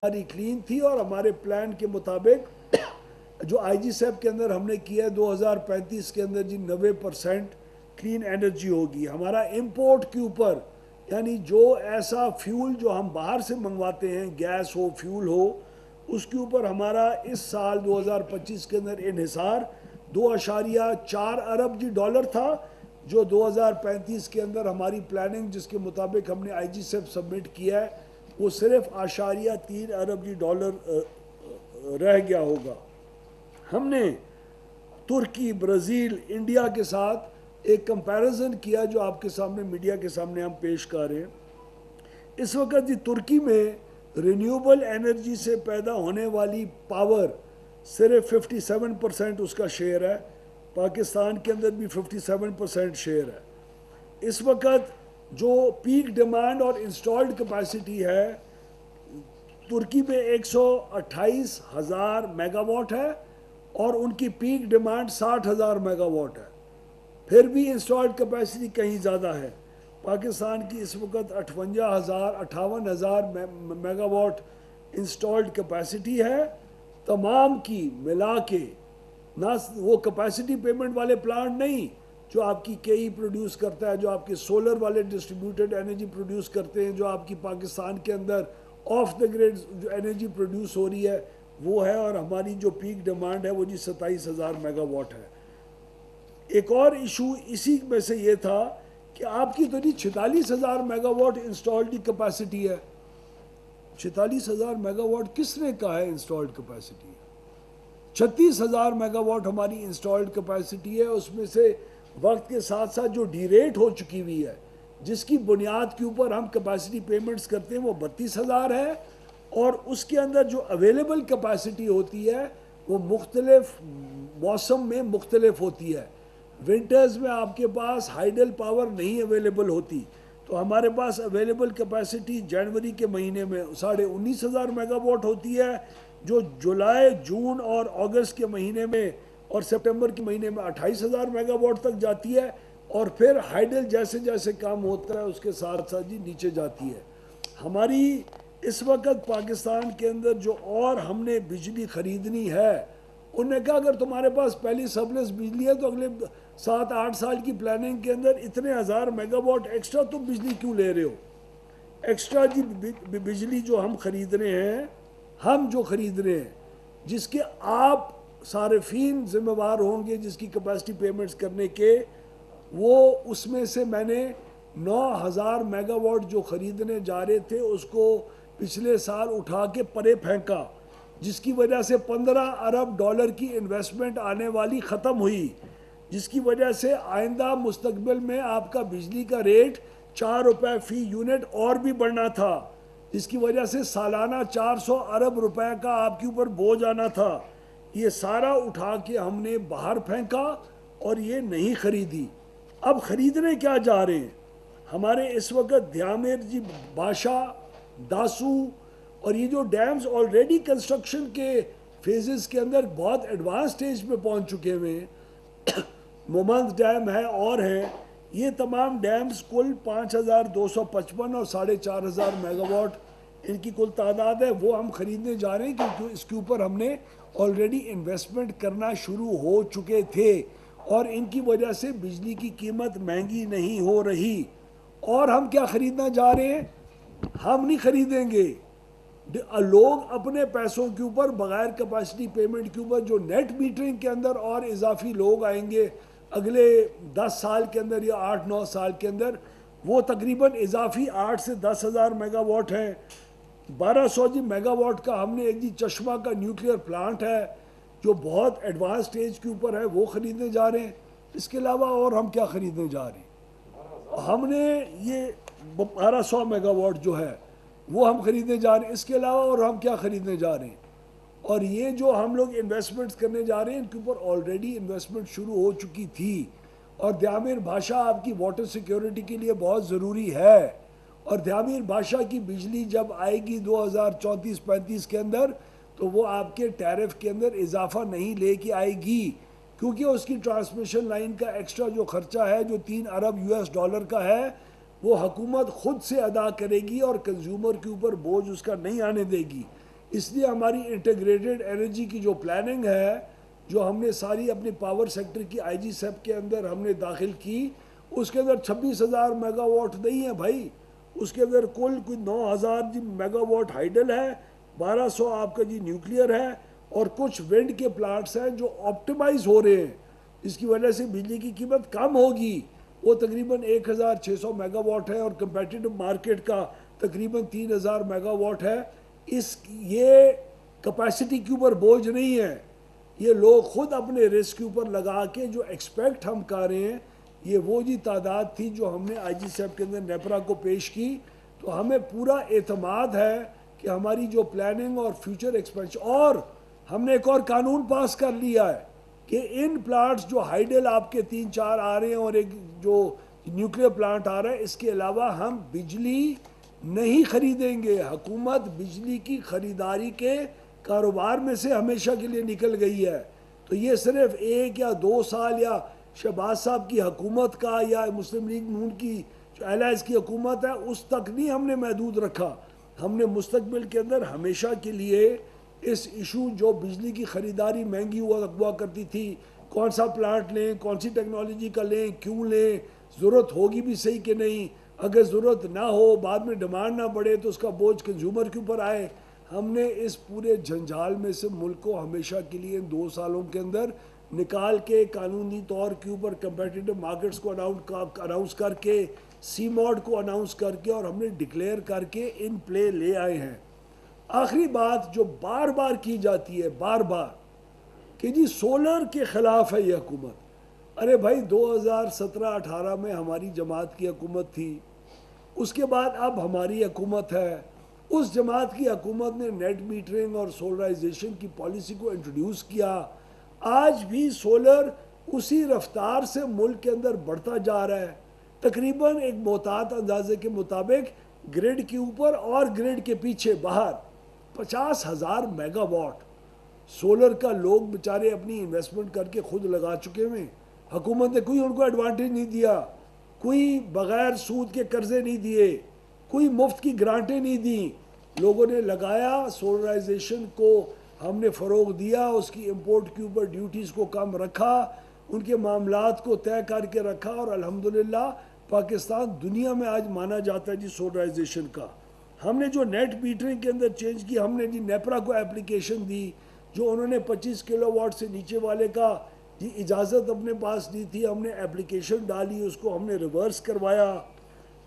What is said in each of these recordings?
हमारी क्लीन थी और हमारे प्लान के मुताबिक जो आईजी सैप के अंदर हमने किया है 2035 के अंदर जी 90% क्लीन एनर्जी होगी। हमारा इंपोर्ट के ऊपर यानी जो ऐसा फ्यूल जो हम बाहर से मंगवाते हैं, गैस हो फ्यूल हो, उसके ऊपर हमारा इस साल 2025 के अंदर इन्हिसार 2.4 अरब जी डॉलर था, जो 2035 के अंदर हमारी प्लानिंग जिसके मुताबिक हमने आईजी सैप सबमिट किया है वो सिर्फ 3 अरब जी डॉलर रह गया होगा। हमने तुर्की, ब्राज़ील, इंडिया के साथ एक कंपैरिजन किया जो आपके सामने मीडिया के सामने हम पेश कर रहे हैं। इस वक्त जी तुर्की में रिन्यूएबल एनर्जी से पैदा होने वाली पावर सिर्फ 57% उसका शेयर है, पाकिस्तान के अंदर भी 57% शेयर है। इस वक्त जो पीक डिमांड और इंस्टॉल्ड कैपेसिटी है तुर्की में 128,000 मेगावाट है और उनकी पीक डिमांड 60,000 मेगावाट है। फिर भी इंस्टॉल्ड कैपेसिटी कहीं ज़्यादा है। पाकिस्तान की इस वक्त 58,000 मेगावाट इंस्टॉल्ड कैपेसिटी है। तमाम की मिला के, ना वो कैपेसिटी पेमेंट वाले प्लांट नहीं जो आपकी केई प्रोड्यूस करता है, जो आपके सोलर वाले डिस्ट्रीब्यूटेड एनर्जी प्रोड्यूस करते हैं, जो आपकी पाकिस्तान के अंदर ऑफ द ग्रिड जो एनर्जी प्रोड्यूस हो रही है वो है, और हमारी जो पीक डिमांड है वो जी 27,000 मेगावाट है। एक और इशू इसी में से ये था कि आपकी तो जी 46,000 मेगावाट इंस्टॉल्ड कैपेसिटी है। 46,000 मेगावाट किसने कहा है इंस्टॉल्ड कैपेसिटी? 36,000 मेगावाट हमारी इंस्टॉल्ड कैपेसिटी है। उसमें से वक्त के साथ साथ जो डीरेट हो चुकी हुई है, जिसकी बुनियाद के ऊपर हम कैपेसिटी पेमेंट्स करते हैं, वो 32,000 है। और उसके अंदर जो अवेलेबल कैपेसिटी होती है वो मुख्तलिफ मौसम में मुख्तलिफ होती है। विंटर्स में आपके पास हाइडल पावर नहीं अवेलेबल होती, तो हमारे पास अवेलेबल कैपेसिटी जनवरी के महीने में 19,500 मेगावाट होती है, जो जुलाई, जून और अगस्त के महीने में और सितंबर के महीने में 28,000 मेगावाट तक जाती है। और फिर हाइडल जैसे जैसे काम होता है उसके साथ साथ जी नीचे जाती है। हमारी इस वक्त पाकिस्तान के अंदर जो और हमने बिजली ख़रीदनी है, उन्होंने कहा अगर तुम्हारे पास पहली सरप्लस बिजली है तो अगले 7-8 साल की प्लानिंग के अंदर इतने हज़ार मेगावाट एक्स्ट्रा तुम बिजली क्यों ले रहे हो? एक्स्ट्रा जी बिजली जो हम ख़रीद रहे हैं, हम जो ख़रीद रहे हैं, जिसके आप सारिफीन ज़िम्मेवार होंगे, जिसकी कैपेसिटी पेमेंट्स करने के, वो उसमें से मैंने 9,000 मेगावाट जो ख़रीदने जा रहे थे उसको पिछले साल उठा के परे फेंका, जिसकी वजह से 15 अरब डॉलर की इन्वेस्टमेंट आने वाली ख़त्म हुई, जिसकी वजह से आइंदा मुस्तकबिल में आपका बिजली का रेट 4 रुपये फ़ी यूनिट और भी बढ़ना था, जिसकी वजह से सालाना 400 अरब रुपए का आपके ऊपर बोझ आना था। ये सारा उठा के हमने बाहर फेंका और ये नहीं ख़रीदी। अब ख़रीदने क्या जा रहे हैं? हमारे इस वक्त ध्यामेर जी, बाशा, दासू और ये जो डैम्स ऑलरेडी कंस्ट्रक्शन के फेजेस के अंदर बहुत एडवांस स्टेज पे पहुंच चुके हुए हैं। मोमंद डैम है और हैं, ये तमाम डैम्स कुल 5,255 और 4,500 मेगावाट इनकी कुल तादाद है, वो हम ख़रीदने जा रहे हैं क्योंकि इसके ऊपर हमने ऑलरेडी इन्वेस्टमेंट करना शुरू हो चुके थे और इनकी वजह से बिजली की कीमत महंगी नहीं हो रही। और हम क्या ख़रीदना जा रहे हैं? हम नहीं ख़रीदेंगे। लोग अपने पैसों के ऊपर बग़ैर कैपेसिटी पेमेंट के ऊपर जो नेट मीटरिंग के अंदर और इजाफी लोग आएंगे अगले 10 साल के अंदर या 8-9 साल के अंदर, वो तकरीबन इजाफी 8 से 10,000 मेगावाट हैं। 1200 जी मेगावाट का हमने एक जी चश्मा का न्यूक्लियर प्लांट है जो बहुत एडवांस स्टेज के ऊपर है, वो ख़रीदने जा रहे हैं। इसके अलावा और हम क्या ख़रीदने जा रहे हैं? हमने ये 1200 मेगावाट जो है वो हम ख़रीदने जा रहे हैं। इसके अलावा और हम क्या ख़रीदने जा रहे हैं? और ये जो हम लोग इन्वेस्टमेंट्स करने जा रहे हैं इनके ऊपर ऑलरेडी इन्वेस्टमेंट शुरू हो चुकी थी। और ध्यामिर भाषा आपकी वाटर सिक्योरिटी के लिए बहुत ज़रूरी है। और ध्यामिर भाषा की बिजली जब आएगी 2034-35 के अंदर, तो वो आपके टैरिफ के अंदर इजाफा नहीं लेके आएगी, क्योंकि उसकी ट्रांसमिशन लाइन का एक्स्ट्रा जो खर्चा है जो 3 अरब US डॉलर का है, वो हुकूमत खुद से अदा करेगी और कंज्यूमर के ऊपर बोझ उसका नहीं आने देगी। इसलिए हमारी इंटीग्रेटेड एनर्जी की जो प्लानिंग है, जो हमने सारी अपनी पावर सेक्टर की आईजी सेप के अंदर हमने दाखिल की, उसके अंदर 26,000 मेगावाट नहीं है भाई, उसके अंदर कुल कोई 9,000 जी मेगावाट हाइडल है, 1200 आपका जी न्यूक्लियर है, और कुछ विंड के प्लांट्स हैं जो ऑप्टिमाइज हो रहे हैं, जिसकी वजह से बिजली की कीमत कम होगी। वो तकरीबन 1,600 मेगावाट है और कंपेटिटिव मार्केट का तकरीबन 3,000 मेगावाट है। ये कैपेसिटी के ऊपर बोझ नहीं है, ये लोग खुद अपने रिस्क के ऊपर लगा के जो एक्सपेक्ट हम कर रहे हैं, ये वो जी तादाद थी जो हमने आईजी सेप के अंदर नेपरा को पेश की। तो हमें पूरा एतमाद है कि हमारी जो प्लानिंग और फ्यूचर एक्सपेंशन, और हमने एक और कानून पास कर लिया है कि इन प्लांट्स जो हाइडल आपके 3-4 आ रहे हैं और एक जो न्यूक्लियर प्लांट आ रहा है, इसके अलावा हम बिजली नहीं खरीदेंगे। हुकूमत बिजली की खरीदारी के कारोबार में से हमेशा के लिए निकल गई है। तो ये सिर्फ 1 या 2 साल या शहबाज साहब की हुकूमत का या मुस्लिम लीग नून की जो एलाइज की हुकूमत है उस तक नहीं हमने महदूद रखा। हमने मुस्तकबिल के अंदर हमेशा के लिए इस इशू जो बिजली की ख़रीदारी महंगी हुआ करती थी, कौन सा प्लांट लें, कौन सी टेक्नोलॉजी का लें, क्यों लें, ज़रूरत होगी भी सही कि नहीं, अगर ज़रूरत ना हो बाद में डिमांड ना बढ़े तो उसका बोझ कंज्यूमर के ऊपर आए, हमने इस पूरे जंजाल में से मुल्क को हमेशा के लिए 2 सालों के अंदर निकाल के कानूनी तौर के ऊपर कंपेटिटिव मार्केट्स को अनाउंस करके, सी मॉड को अनाउंस करके और हमने डिक्लेयर करके इन प्ले ले आए हैं। आखिरी बात जो बार बार की जाती है, बार बार, कि जी सोलर के ख़िलाफ़ है ये हुकूमत। अरे भाई 2017-18 में हमारी जमात की हुकूमत थी, उसके बाद अब हमारी हुकूमत है। उस जमात की हुकूमत ने नेट मीटरिंग और सोलराइजेशन की पॉलिसी को इंट्रोड्यूस किया। आज भी सोलर उसी रफ्तार से मुल्क के अंदर बढ़ता जा रहा है। तकरीबन एक मोहतात अंदाजे के मुताबिक ग्रिड के ऊपर और ग्रिड के पीछे बाहर 50,000 मेगावाट सोलर का लोग बेचारे अपनी इन्वेस्टमेंट करके खुद लगा चुके हैं। हुकूमत ने कोई उनको एडवांटेज नहीं दिया, कोई बग़ैर सूद के कर्जे नहीं दिए, कोई मुफ्त की ग्रांटें नहीं दी। लोगों ने लगाया, सोलराइजेशन को हमने फ़रोग दिया, उसकी इंपोर्ट के ऊपर ड्यूटीज़ को कम रखा, उनके मामलात को तय करके रखा, और अल्हम्दुलिल्लाह पाकिस्तान दुनिया में आज माना जाता है जी सोलराइजेशन का। हमने जो नेट मीटरिंग के अंदर चेंज की, हमने जी नेपरा को एप्लीकेशन दी, जो उन्होंने 25 किलोवाट से नीचे वाले का जी इजाज़त अपने पास दी थी, हमने एप्लीकेशन डाली, उसको हमने रिवर्स करवाया।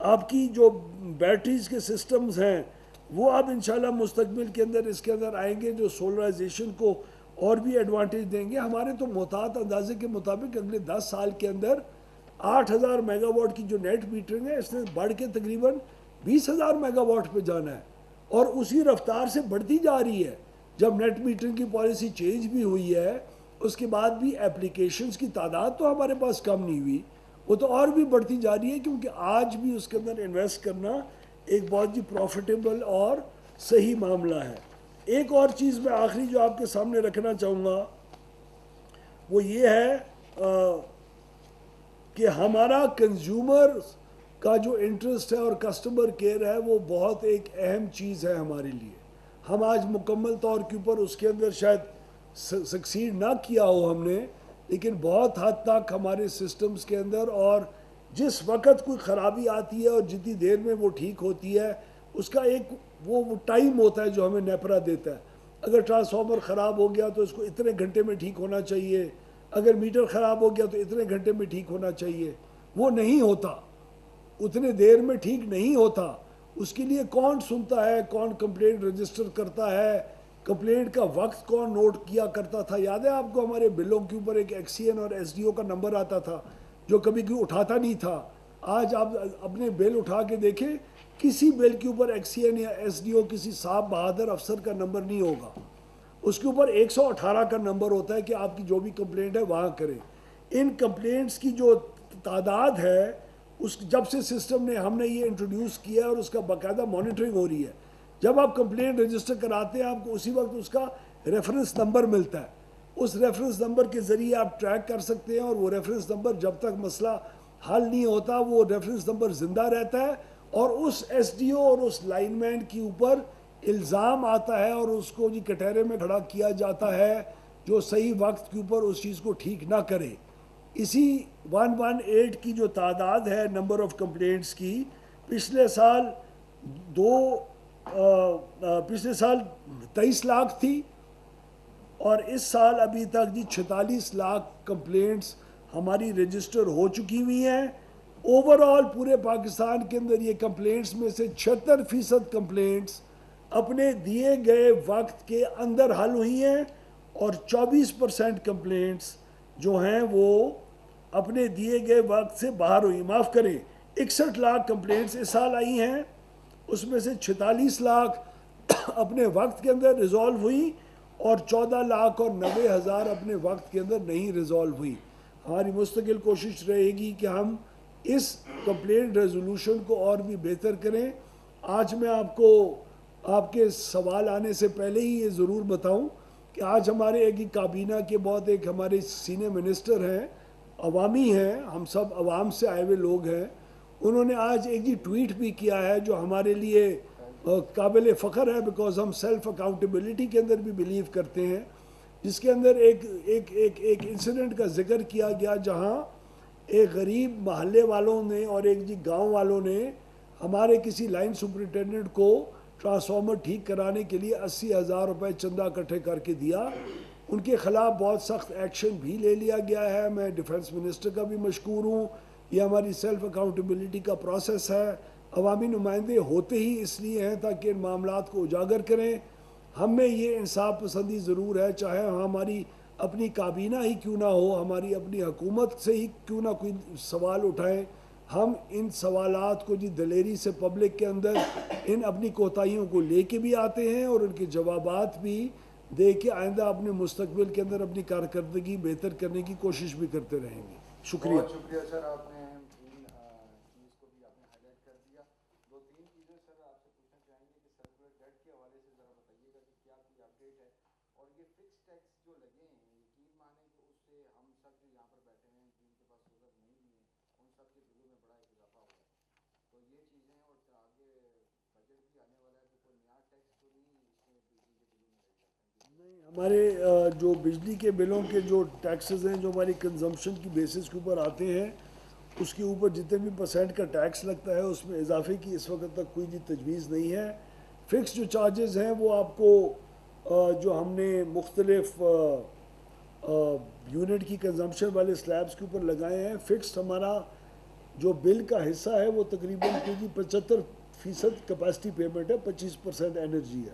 आपकी जो बैटरीज के सिस्टम्स हैं वो अब इंशाल्लाह मुस्तकबिल के अंदर इसके अंदर आएंगे, जो सोलराइजेशन को और भी एडवांटेज देंगे। हमारे तो मोहतात अंदाजे के मुताबिक अगले 10 साल के अंदर 8,000 मेगावाट की जो नेट मीटरिंग है इसने बढ़ के तकरीबन 20,000 मेगावाट पे जाना है, और उसी रफ्तार से बढ़ती जा रही है। जब नेट मीटरिंग की पॉलिसी चेंज भी हुई है, उसके बाद भी एप्लीकेशंस की तादाद तो हमारे पास कम नहीं हुई, वो तो और भी बढ़ती जा रही है, क्योंकि आज भी उसके अंदर इन्वेस्ट करना एक बहुत ही प्रॉफिटेबल और सही मामला है। एक और चीज़ मैं आखिरी जो आपके सामने रखना चाहूँगा वो ये है कि हमारा कंज्यूमर का जो इंटरेस्ट है और कस्टमर केयर है वो बहुत एक अहम चीज़ है हमारे लिए। हम आज मुकम्मल तौर के ऊपर उसके अंदर शायद सक्सीड ना किया हो हमने, लेकिन बहुत हद तक हमारे सिस्टम्स के अंदर, और जिस वक्त कोई ख़राबी आती है और जितनी देर में वो ठीक होती है उसका एक वो टाइम होता है जो हमें नेपरा देता है। अगर ट्रांसफार्मर ख़राब हो गया तो इसको इतने घंटे में ठीक होना चाहिए, अगर मीटर ख़राब हो गया तो इतने घंटे में ठीक होना चाहिए। वो नहीं होता, उतने देर में ठीक नहीं होता। उसके लिए कौन सुनता है, कौन कंप्लेंट रजिस्टर करता है, कंप्लेंट का वक्त कौन नोट किया करता था। याद है आपको हमारे बिलों के ऊपर एक एक्सीएन और एसडीओ का नंबर आता था जो कभी कोई उठाता नहीं था। आज आप अपने बिल उठा के देखें, किसी बिल के ऊपर एक्सीएन या एसडीओ किसी साहब बहादुर अफसर का नंबर नहीं होगा, उसके ऊपर 118 का नंबर होता है कि आपकी जो भी कंप्लेंट है वहाँ करें। इन कंप्लेंट्स की जो तादाद है उस जब से सिस्टम ने हमने ये इंट्रोड्यूस किया और उसका बाकायदा मॉनिटरिंग हो रही है। जब आप कंप्लेंट रजिस्टर कराते हैं आपको उसी वक्त उसका रेफरेंस नंबर मिलता है, उस रेफरेंस नंबर के ज़रिए आप ट्रैक कर सकते हैं, और वो रेफरेंस नंबर जब तक मसला हल नहीं होता वो रेफरेंस नंबर ज़िंदा रहता है, और उस एसडीओ और उस लाइनमैन के ऊपर इल्ज़ाम आता है और उसको जी कटहरे में खड़ा किया जाता है जो सही वक्त के ऊपर उस चीज़ को ठीक ना करे। इसी 118 की जो तादाद है नंबर ऑफ कंप्लेंट्स की, पिछले साल पिछले साल 23 लाख थी और इस साल अभी तक जी 46 लाख कंप्लेंट्स हमारी रजिस्टर हो चुकी हुई हैं। ओवरऑल पूरे पाकिस्तान के अंदर ये कंप्लेंट्स में से 76% कंप्लेंट्स अपने दिए गए वक्त के अंदर हल हुई हैं और 24% कंप्लेंट्स जो हैं वो अपने दिए गए वक्त से बाहर हुई। माफ़ करें, 61 लाख कंप्लेंट्स इस साल आई हैं, उसमें से 46 लाख अपने वक्त के अंदर रिजॉल्व हुई और 14 लाख और 90 हज़ार अपने वक्त के अंदर नहीं रिजॉल्व हुई। हमारी मुस्तकिल कोशिश रहेगी कि हम इस कंप्लेंट रेजोल्यूशन को और भी बेहतर करें। आज मैं आपको आपके सवाल आने से पहले ही ये ज़रूर बताऊं कि आज हमारे एक ही काबीना के बहुत एक हमारे सीनियर मिनिस्टर हैं, अवामी हैं, हम सब अवाम से आए हुए लोग हैं। उन्होंने आज एक ही ट्वीट भी किया है जो हमारे लिए काबिल फ़ख्र है, बिकॉज हम सेल्फ अकाउंटेबिलिटी के अंदर भी बिलीव करते हैं, जिसके अंदर एक इंसिडेंट का जिक्र किया गया जहां एक गरीब महल्ले वालों ने और एक जी गांव वालों ने हमारे किसी लाइन सुपरिटेंडेंट को ट्रांसफार्मर ठीक कराने के लिए 80,000 रुपये चंदा इकट्ठे करके दिया। उनके ख़िलाफ़ बहुत सख्त एक्शन भी ले लिया गया है। मैं डिफेंस मिनिस्टर का भी मशकूर हूँ। ये हमारी सेल्फ अकाउंटेबिलिटी का प्रोसेस है। अवामी नुमाइंदे होते ही इसलिए हैं ताकि इन मामलात को उजागर करें। हम में ये इंसाफ पसंदी ज़रूर है, चाहे हमारी अपनी काबीना ही क्यों ना हो, हमारी अपनी हुकूमत से ही क्यों ना कोई सवाल उठाएं, हम इन सवालात को जी दलेरी से पब्लिक के अंदर इन अपनी कोताहियों को लेके भी आते हैं और उनके जवाबात भी दे के आइंदा अपने मुस्तकबिल के अंदर अपनी कारकर्दगी बेहतर करने की कोशिश भी करते रहेंगे। शुक्रिया। बहुत शुक्रिया सर, आपने तीन चीज़ को भी आपने हाईलाइट कर दिया। दो तीन चीज़ें सर आपसे पूछना चाहेंगे कि सर्कुलर डेट के हवाले से ज़रा बताइएगा कि क्या कोई अपडेट है, और ये फिक्स टैक्स जो लगे हैं, यकीन माने कि उससे हम सब जो यहाँ पर बैठे हैं जिनके पास सूरत नहीं है उन सब के बिलों में बड़ा इजाफा हुआ है। तो ये चीज़ें, और आगे बजट भी आने वाला है, तो कोई नया टैक्स तो नहीं इसमें बिजली के बिलों में लगेगा? नहीं, हमारे जो बिजली के बिलों के जो टैक्सेस हैं जो हमारी कंजम्पशन की बेसिस के ऊपर आते हैं, उसके ऊपर जितने भी परसेंट का टैक्स लगता है उसमें इजाफे की इस वक्त तक कोई तजवीज़ नहीं है। फ़िक्स जो चार्जेस हैं वो आपको जो हमने मुख्तलिफ यूनिट की कंजम्पशन वाले स्लैब्स के ऊपर लगाए हैं, फ़िक्स्ड हमारा जो बिल का हिस्सा है वो तकरीबन 75% कैपेसिटी पेमेंट है, 25% एनर्जी है।